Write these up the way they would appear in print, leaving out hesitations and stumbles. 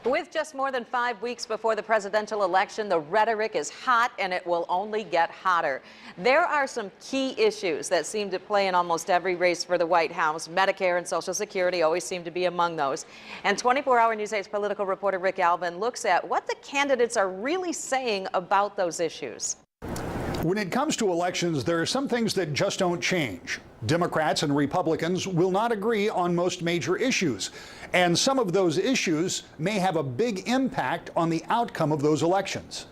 With just more than 5 weeks before the presidential election, the rhetoric is hot and it will only get hotter. There are some key issues that seem to play in almost every race for the White House. Medicare and Social Security always seem to be among those. And 24-hour News 8's political reporter Rick Albin looks at what the candidates are really saying about those issues. When it comes to elections, there are some things that just don't change. Democrats and Republicans will not agree on most major issues, and some of those issues may have a big impact on the outcome of those elections.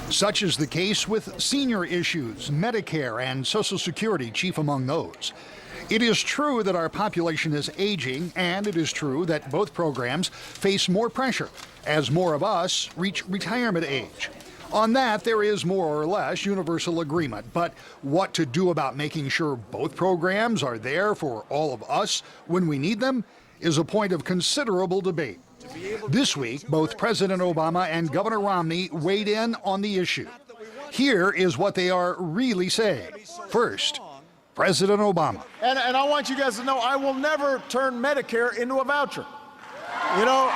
Such is the case with senior issues, Medicare and Social Security chief among those. It is true that our population is aging, and it is true that both programs face more pressure as more of us reach retirement age. On that, there is more or less universal agreement. But what to do about making sure both programs are there for all of us when we need them is a point of considerable debate. This week, both President Obama and Governor Romney weighed in on the issue. Here is what they are really saying. First, President Obama. And I want you guys to know I will never turn Medicare into a voucher. You know,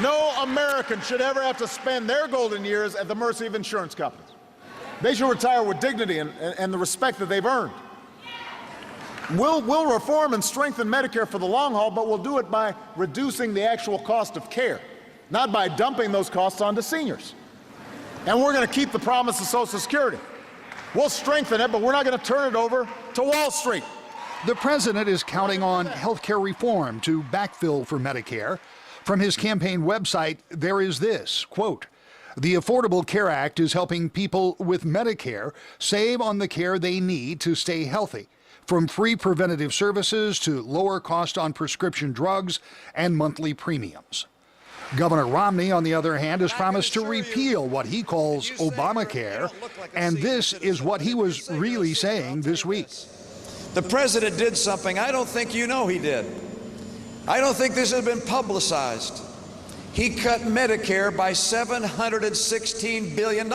No American should ever have to spend their golden years at the mercy of insurance companies. They should retire with dignity and the respect that they've earned. We'll reform and strengthen Medicare for the long haul, but we'll do it by reducing the actual cost of care, not by dumping those costs onto seniors. And we're going to keep the promise of Social Security. We'll strengthen it, but we're not going to turn it over to Wall Street. The president is counting on health care reform to backfill for Medicare. From his campaign website, there is this, quote, "The Affordable Care Act is helping people with Medicare save on the care they need to stay healthy, from free preventative services to lower cost on prescription drugs and monthly premiums." Governor Romney, on the other hand, has promised to repeal what he calls Obamacare, and this is what he was really saying this week. The president did something I don't think you know he did. I don't think this has been publicized. He cut Medicare by $716 billion.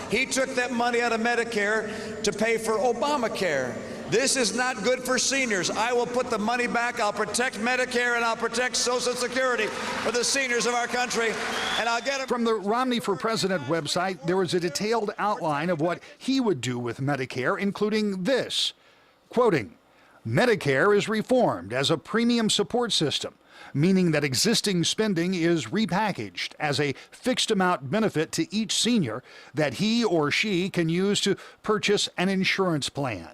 He took that money out of Medicare to pay for Obamacare. This is not good for seniors. I will put the money back. I'll protect Medicare and I'll protect Social Security for the seniors of our country. And I'll get them. From the Romney for President website, there was a detailed outline of what he would do with Medicare, including this, quoting, "Medicare is reformed as a premium support system, meaning that existing spending is repackaged as a fixed amount benefit to each senior that he or she can use to purchase an insurance plan."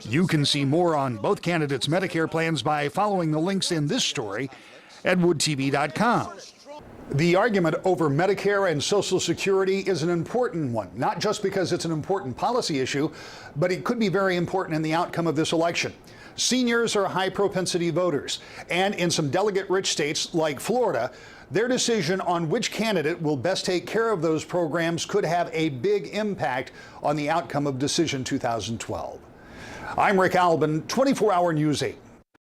You can see more on both candidates' Medicare plans by following the links in this story at woodtv.com. The argument over Medicare and Social Security is an important one, not just because it's an important policy issue, but it could be very important in the outcome of this election. Seniors are high-propensity voters, and in some delegate-rich states like Florida, their decision on which candidate will best take care of those programs could have a big impact on the outcome of Decision 2012. I'm Rick Albin, 24-hour News 8.